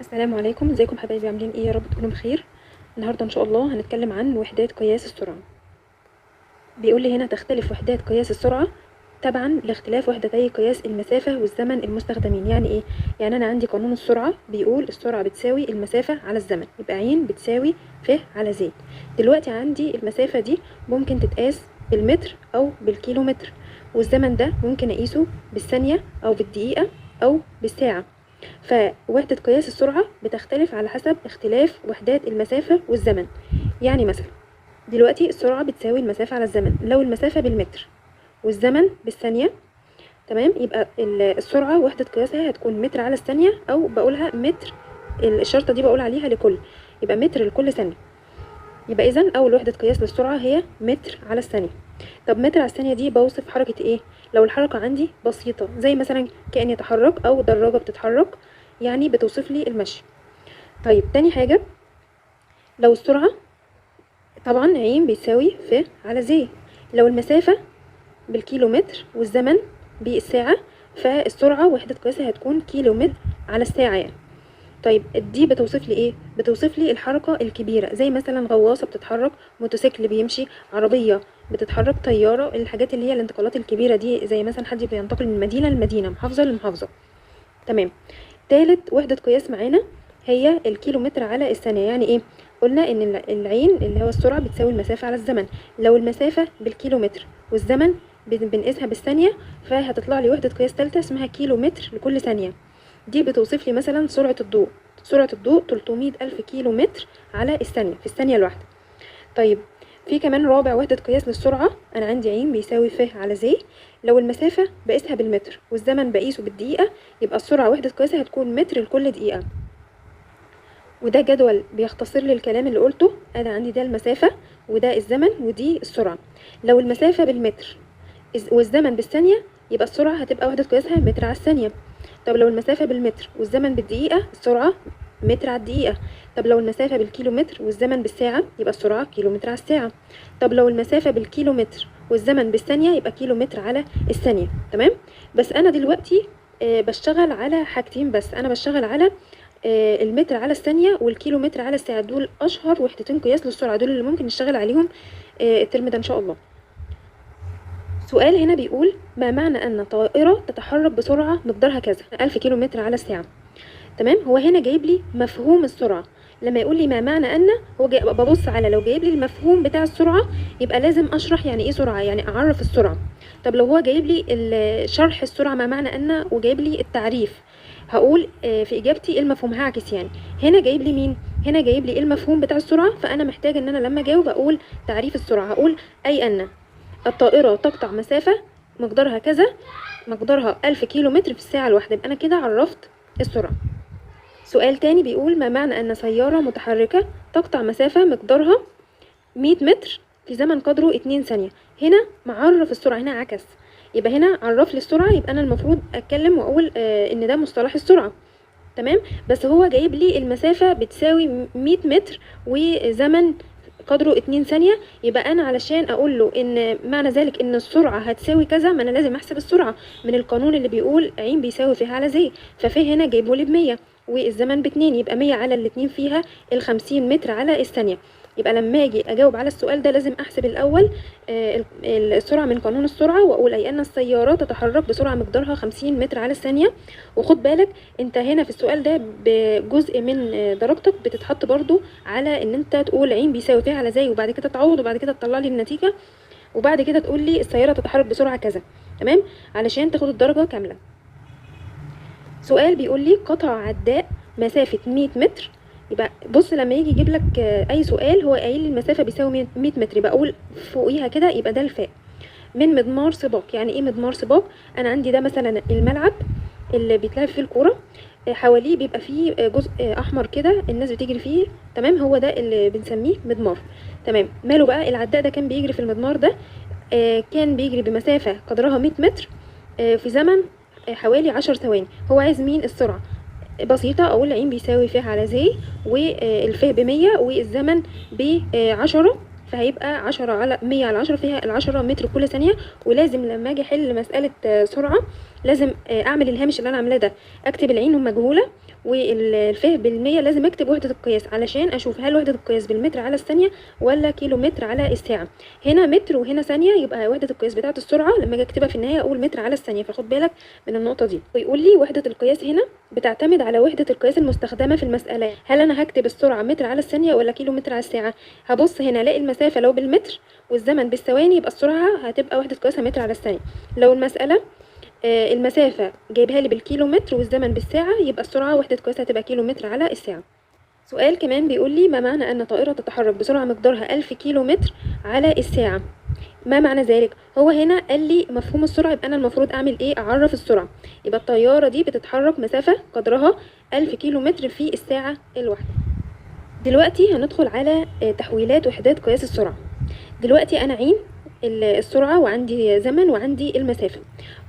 السلام عليكم، ازيكم حبايبي؟ عاملين ايه؟ يا رب تكونوا بخير. النهارده ان شاء الله هنتكلم عن وحدات قياس السرعه. بيقول لي هنا تختلف وحدات قياس السرعه تبعا لاختلاف وحدتي قياس المسافه والزمن المستخدمين. يعني ايه؟ يعني انا عندي قانون السرعه بيقول السرعه بتساوي المسافه على الزمن، يبقى ع بتساوي ف على ز. دلوقتي عندي المسافه دي ممكن تتقاس بالمتر او بالكيلومتر، والزمن ده ممكن اقيسه بالثانيه او بالدقيقه او بالساعه. فوحدة قياس السرعة بتختلف على حسب اختلاف وحدات المسافة والزمن. يعني مثلا دلوقتي السرعة بتساوي المسافة على الزمن، لو المسافة بالمتر والزمن بالثانية، تمام، يبقى السرعة وحدة قياسها هتكون متر على الثانية، أو بقولها متر، الشرطة دي بقول عليها لكل، يبقى متر لكل ثانية. يبقى إذا أول وحدة قياس للسرعة هي متر على الثانية. طب متر على الثانية دي بوصف حركة ايه؟ لو الحركة عندي بسيطة زي مثلا كائن يتحرك أو دراجة بتتحرك، يعني بتوصف لي المشي. طيب تاني حاجة، لو السرعة طبعا ع بيساوي ف على ز. لو المسافة بالكيلومتر والزمن بالساعة، فالسرعة وحدة قياسها هتكون كيلومتر على الساعة يعني. طيب دي بتوصف لي ايه؟ بتوصف لي الحركة الكبيرة، زي مثلا غواصة بتتحرك، موتوسيكل بيمشي، عربية بتتحرك، طيارة، الحاجات اللي هي الانتقالات الكبيرة دي، زي مثلا حد بينتقل من مدينة لمدينة، محافظة لمحافظة. تمام. تالت وحدة قياس معانا هي الكيلومتر على الثانية. يعني ايه؟ قلنا ان العين اللي هو السرعة بتساوي المسافة على الزمن، لو المسافة بالكيلومتر والزمن بنقيسها بالثانية، فهتطلع لي وحدة قياس تالتة اسمها كيلومتر لكل ثانية. دي بتوصف لي مثلا سرعة الضوء. سرعة الضوء 300 ألف كيلو متر على الثانية، في الثانية الواحدة. طيب في كمان رابع وحدة قياس للسرعة، أنا عندي ع بيساوي ف على ز. لو المسافة بقيسها بالمتر والزمن بقيسه بالدقيقة، يبقى السرعة وحدة قياسها هتكون متر لكل دقيقة. وده جدول بيختصر لي الكلام اللي قلته. أنا عندي ده المسافة وده الزمن ودي السرعة. لو المسافة بالمتر والزمن بالثانية، يبقى السرعة هتبقى وحدة قياسها متر على الثانية. طب لو المسافة بالمتر والزمن بالدقيقة، السرعة متر على الدقيقة. طب لو المسافة بالكيلومتر والزمن بالساعة، يبقى السرعة كيلومتر على الساعة. طب لو المسافة بالكيلومتر والزمن بالثانية، يبقى كيلومتر على الثانية. تمام. بس أنا دلوقتي بشتغل على حاجتين بس، أنا بشتغل على المتر على الثانية والكيلومتر على الساعة. دول أشهر وحدتين قياس للسرعة، دول اللي ممكن نشتغل عليهم الترم ده إن شاء الله. سؤال هنا بيقول ما معنى أن طائرة تتحرك بسرعة مقدارها كذا 1000 كيلومتر على الساعة. تمام. هو هنا جايب لي مفهوم السرعة. لما يقول لي ما معنى أن، هو ببص على، لو جايب لي المفهوم بتاع السرعة يبقى لازم أشرح يعني إيه سرعة، يعني أعرف السرعة. طب لو هو جايب لي شرح السرعة ما معنى أن وجايب لي التعريف، هقول في إجابتي إيه المفهوم، هعكس يعني. هنا جايب لي مين؟ هنا جايب لي إيه المفهوم بتاع السرعة، فأنا محتاج إن أنا لما أجاوب أقول تعريف السرعة. هقول أي أن الطائرة تقطع مسافة مقدارها كذا، مقدارها 1000 كيلومتر في الساعة الواحدة، يبقى أنا كده عرفت السرعة. سؤال تاني بيقول ما معنى أن سيارة متحركة تقطع مسافة مقدارها 100 متر في زمن قدره 2 ثانية. هنا معرف السرعة، هنا عكس، يبقى هنا عرف لي السرعة، يبقى أنا المفروض أتكلم وأقول إن ده مصطلح السرعة. تمام. بس هو جايب لي المسافة بتساوي 100 متر وزمن قدره 2 ثانية، يبقى أنا علشان أقول له إن معنى ذلك إن السرعة هتساوي كذا، ما أنا لازم أحسب السرعة من القانون اللي بيقول ع بيساوي ف على ز. فف هنا جايبه لي ب100 والزمن ب2، يبقى 100 على الاتنين فيها ال50 متر على الثانية. يبقى لما اجي اجاوب على السؤال ده لازم احسب الاول السرعه من قانون السرعه، واقول اي ان السياره تتحرك بسرعه مقدارها 50 متر على الثانيه. وخد بالك انت هنا في السؤال ده بجزء من درجتك بتتحط برضو على ان انت تقول ع بيساوي ف على ز، وبعد كده تعوض، وبعد كده تطلع لي النتيجه، وبعد كده تقول لي السياره تتحرك بسرعه كذا. تمام، علشان تاخد الدرجه كامله. سؤال بيقول لي قطع عداء مسافه 100 متر. يبقى بص لما يجي يجيب لك اي سؤال هو قايل لي المسافه بيساوي 100 متر، يبقى اقول فوقيها كده يبقى ده الفاء. من مضمار سباق. يعني ايه مضمار سباق؟ انا عندي ده مثلا الملعب اللي بيتلعب فيه الكوره، حواليه بيبقى فيه جزء احمر كده الناس بتجري فيه. تمام، هو ده اللي بنسميه مضمار. تمام. ماله بقى العداء ده؟ كان بيجري في المضمار ده، كان بيجري بمسافه قدرها 100 متر في زمن حوالي 10 ثواني. هو عايز مين؟ السرعه. بسيطة، أقول ع بيساوي ف على ز، والف ب100 والزمن ب10، فهيبقى 10 على 100 على 10 فيها ال10 متر كل ثانية. ولازم لما اجي احل مسألة سرعة لازم اعمل الهامش اللي انا عاملاه ده، اكتب العين مجهوله والف بالمية، لازم اكتب وحدة القياس علشان اشوف هل وحدة القياس بالمتر على الثانية ولا كيلو متر على الساعة. هنا متر وهنا ثانية، يبقى وحدة القياس بتاعة السرعة لما اجي اكتبها في النهاية اقول متر على الثانية، فخد بالك من النقطة دي. ويقول لي وحدة القياس هنا بتعتمد على وحدة القياس المستخدمة في المسألة، هل انا هكتب السرعة متر على الثانية ولا كيلو متر على الساعة. هبص هنا الاقي المسافة لو بالمتر والزمن بالثواني يبقى السرعة هتبقى وحدة قياسها متر على الثانية. لو المسألة المسافة جايبها لي بالكيلو متر والزمن بالساعة يبقى السرعة وحدة قياسها هتبقى كيلو متر على الساعة. سؤال كمان بيقول لي ما معنى أن طائرة تتحرك بسرعة مقدارها 1000 كيلو متر على الساعة؟ ما معنى ذلك؟ هو هنا قال لي مفهوم السرعة، يبقى أنا المفروض أعمل إيه؟ أعرف السرعة. يبقى الطيارة دي بتتحرك مسافة قدرها 1000 كيلو متر في الساعة الواحدة. دلوقتي هندخل على تحويلات وحدات قياس السرعة. دلوقتي أنا عين السرعة وعندي زمن وعندي المسافة.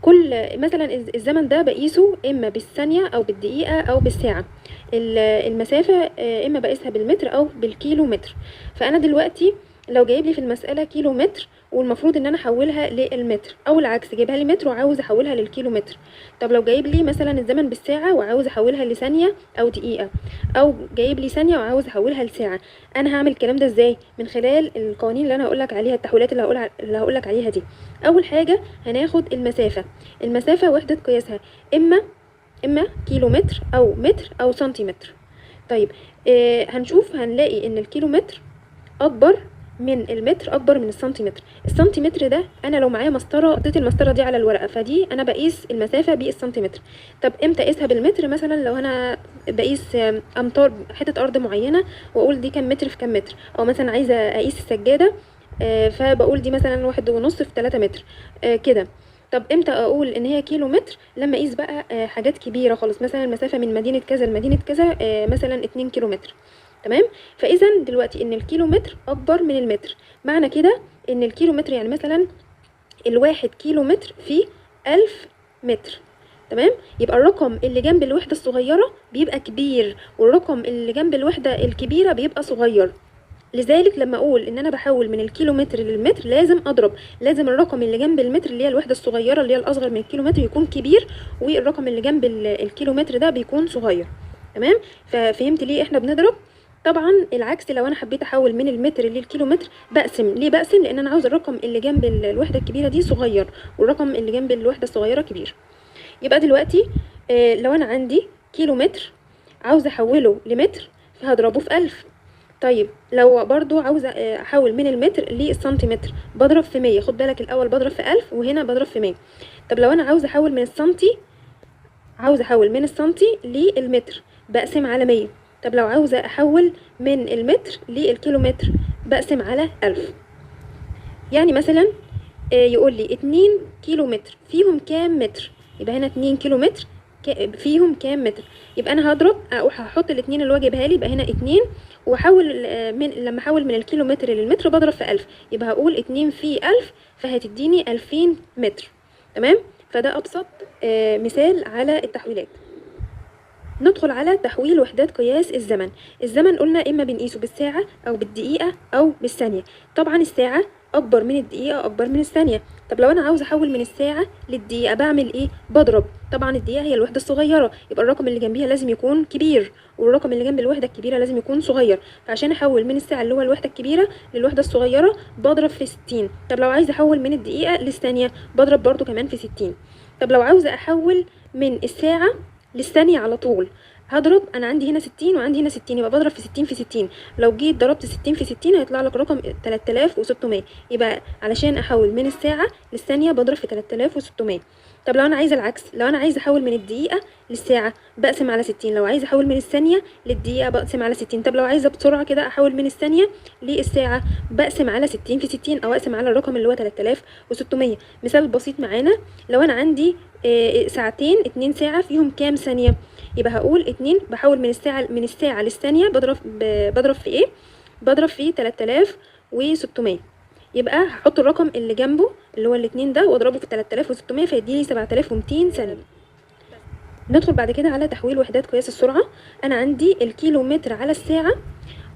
كل مثلا الزمن ده بقيسه اما بالثانية او بالدقيقة او بالساعة، المسافة اما بقيسها بالمتر او بالكيلو متر. فانا دلوقتي لو جايب لي في المسألة كيلو متر والمفروض ان انا احولها للمتر، او العكس جايبها لي متر وعاوز احولها للكيلو متر. طب لو جايب لي مثلا الزمن بالساعة وعاوز احولها لثانية او دقيقة، او جايب لي ثانية وعاوز احولها لساعة، انا هعمل الكلام ده ازاي؟ من خلال القوانين اللي انا هقولك عليها، التحويلات اللي هقولك عليها دي. اول حاجة هناخد المسافة وحدة قياسها اما كيلو متر او متر او سنتيمتر. طيب هنشوف هنلاقي ان الكيلو متر اكبر من المتر، اكبر من السنتيمتر. السنتيمتر ده انا لو معايا مسطره حطيت المسطره دي على الورقه، فدي انا بقيس المسافه بالسنتيمتر. طب امتى اقيسها بالمتر؟ مثلا لو انا بقيس امتار حته ارض معينه واقول دي كام متر في كام متر، او مثلا عايزه اقيس السجاده فبقول دي مثلا 1.5 في 3 متر كده. طب امتى اقول ان هي كيلو متر؟ لما اقيس بقى حاجات كبيره خالص، مثلا المسافه من مدينه كذا لمدينه كذا مثلا 2 كيلو متر. تمام. فاذا دلوقتي ان الكيلو متر اكبر من المتر، معنى كده ان الكيلو متر يعني مثلا الواحد كيلو متر فيه 1000 متر. تمام. يبقى الرقم اللي جنب الوحده الصغيره بيبقى كبير، والرقم اللي جنب الوحده الكبيره بيبقى صغير. لذلك لما اقول ان انا بحول من الكيلومتر للمتر لازم الرقم اللي جنب المتر اللي هي الوحده الصغيره اللي هي الاصغر من الكيلومتر يكون كبير، والرقم اللي جنب الكيلومتر ده بيكون صغير. تمام. ففهمت ليه احنا بنضرب؟ طبعا العكس، لو انا حبيت احول من المتر للكيلومتر بقسم. ليه بقسم؟ لان انا عاوز الرقم اللي جنب الوحده الكبيره دي صغير والرقم اللي جنب الوحده الصغيره كبير. يبقى دلوقتي لو انا عندي كيلومتر عاوز احوله لمتر فهضربه في 1000. طيب لو برضو عاوزه احول من المتر للسنتيمتر بضرب في 100. خد بالك الاول بضرب في 1000 وهنا بضرب في 100. طب لو انا عاوزه احول من السنتي للمتر بقسم على 100. طب لو عاوزه احول من المتر للكيلومتر بقسم على 1000. يعني مثلا يقول لي 2 كيلو متر فيهم كام متر، يبقى هنا 2 كيلو متر فيهم كام متر. يبقى انا هحط الاثنين اللي هو جايبها لي، يبقى هنا 2 واحول لما احول من الكيلو متر للمتر بضرب في 1000، يبقى هقول 2 في 1000 فهتديني 2000 متر. تمام. فده ابسط مثال على التحويلات. ندخل على تحويل وحدات قياس الزمن. الزمن قلنا اما بنقيسه بالساعة او بالدقيقة او بالثانية. طبعا الساعة اكبر من الدقيقة اكبر من الثانية. طب لو انا عاوز احول من الساعة للدقيقة بعمل ايه؟ بضرب. طبعا الدقيقة هي الوحدة الصغيرة، يبقى الرقم اللي جنبيها لازم يكون كبير والرقم اللي جنب الوحدة الكبيرة لازم يكون صغير. فعشان احول من الساعة اللي هو الوحدة الكبيرة للوحدة الصغيرة بضرب في 60. طب لو عايز احول من الدقيقة للثانية بضرب برضو كمان في 60. طب لو عاوزة احول من الساعة للثانية على طول هضرب. انا عندي هنا 60 وعندي هنا 60، يبقى بضرب في 60 في 60. لو جيت ضربت 60 في 60 هيطلع لك رقم 3600. يبقى علشان احول من الساعة للثانية بضرب في 3600. طب لو انا عايزه العكس، لو انا عايزه احول من الدقيقة للساعة بقسم على 60، لو عايزه احول من الثانية للدقيقة بقسم على 60. طب لو عايزه بسرعة كده احول من الثانية للساعة بقسم على 60 في 60 او اقسم على الرقم اللي هو 3600. مثال بسيط معانا، لو انا عندي ساعتين 2 ساعة فيهم كام ثانية، يبقى هقول 2 بحول من الساعة للثانية بضرب في ايه؟ بضرب في 3600. يبقى هحط الرقم اللي جنبه اللي هو الاتنين ده واضربه في 3600 فيديني 7200 ثانية. ندخل بعد كده على تحويل وحدات قياس السرعة. انا عندي الكيلو متر على الساعة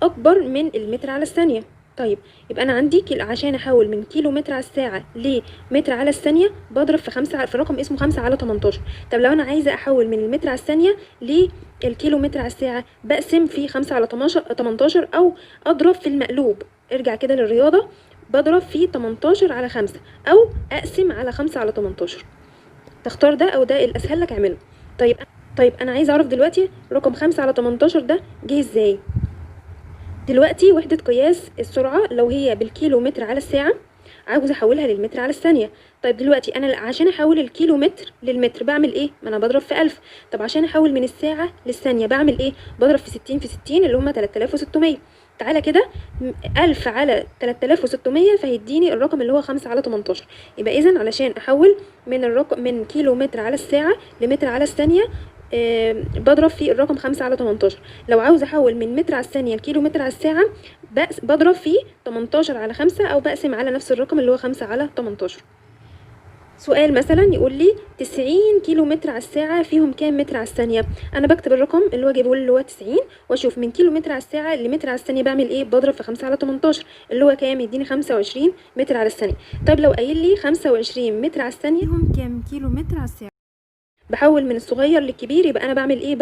اكبر من المتر على الثانية. طيب يبقى انا عندي عشان احول من كيلو متر على الساعه لمتر على الثانيه بضرب في رقم اسمه 5 على 18. طب لو انا عايزه احول من المتر على الثانيه للكيلو متر على الساعه بقسم في 5 على 18 او اضرب في المقلوب. ارجع كده للرياضه، بضرب في 18 على 5 او اقسم على 5 على 18. تختار ده او ده الاسهل لك اعمله. طيب انا عايزه اعرف دلوقتي رقم 5 على 18 ده جه ازاي. دلوقتي وحدة قياس السرعة لو هي بالكيلو متر على الساعة عاوز احولها للمتر على الثانية. طيب دلوقتي انا عشان احول الكيلو متر للمتر بعمل ايه؟ ما انا بضرب في 1000. طب عشان احول من الساعة للثانية بعمل ايه؟ بضرب في 60 في 60 اللي هما 3600. تعالى كده 1000 على 3600 فهيديني الرقم اللي هو 5 على 18. يبقى اذا علشان احول من كيلو متر على الساعة لمتر على الثانية بضرب في الرقم 5 على 18. لو عاوز احول من متر على الثانية لكيلو متر على الساعة بضرب في 18 على 5 او بقسم على نفس الرقم اللي هو 5 على 18. سؤال مثلا يقول لي 90 كيلو متر على الساعة فيهم كام متر على الثانية. انا بكتب الرقم اللي هو جايبه لي اللي هو 90 واشوف من كيلو متر على الساعة لمتر على الثانية بعمل ايه؟ بضرب في 5 على 18 اللي هو كام؟ يديني 25 متر على الثانية. طيب لو قايل لي 25 متر على الثانية فيهم كام كيلو متر على الساعة؟ بحول من الصغير للكبير. يبقى انا بعمل ايه؟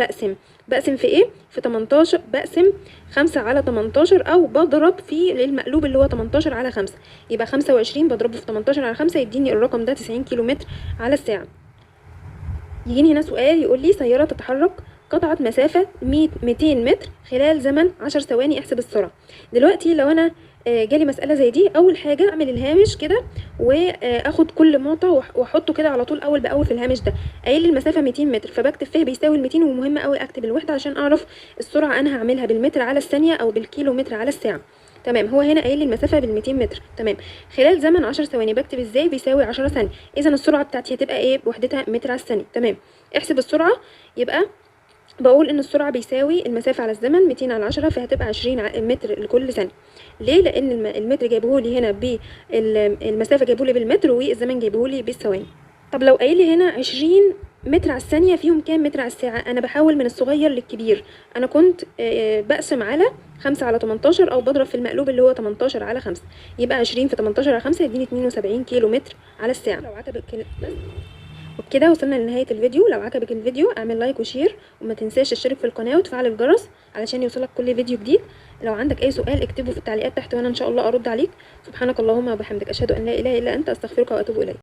بقسم في ايه؟ في 18. بقسم 5 على 18 او بضرب في المقلوب اللي هو 18 على 5. يبقى 25 بضربه في 18 على 5 يديني الرقم ده 90 كيلو متر على الساعة. يجيني هنا سؤال يقول لي سيارة تتحرك قطعت مسافة 200 متر خلال زمن 10 ثواني احسب السرعة. دلوقتي لو انا جالي مسألة زي دي، اول حاجة اعمل الهامش كده واخد كل معطى واحطه كده على طول اول باول في الهامش ده. قايل لي المسافة 200 متر فبكتب فيها بيساوي 200، ومهم قوي اكتب الوحدة عشان اعرف السرعة انا هعملها بالمتر على الثانية او بالكيلو متر على الساعة. تمام، هو هنا قايل لي المسافه بال200 متر. تمام، خلال زمن 10 ثواني بكتب ازاي؟ بيساوي 10 ثانيه. اذا السرعه بتاعتي هتبقى ايه؟ بوحدتها متر على الثانيه. تمام، احسب السرعه. يبقى بقول ان السرعه بيساوي المسافه على الزمن 200 على 10 فهتبقى 20 متر لكل ثانيه. ليه؟ لان المتر جايبهولي هنا المسافه جايبهولي بالمتر والزمن جايبهولي بالثواني. طب لو قايل لي هنا 20 متر على الثانيه فيهم كام متر على الساعه؟ انا بحول من الصغير للكبير. انا كنت بقسم على 5 على 18 او بضرب في المقلوب اللي هو 18 على 5. يبقى 20 في 18 على 5 يديني 72 كيلو متر على الساعه. لو عجبك وبكده وصلنا لنهايه الفيديو. لو عجبك الفيديو اعمل لايك وشير، وما تنساش تشترك في القناه وتفعل الجرس علشان يوصلك كل فيديو جديد. لو عندك اي سؤال اكتبه في التعليقات تحت وانا ان شاء الله ارد عليك. سبحانك اللهم وبحمدك اشهد ان لا اله الا انت استغفرك واتوب اليك.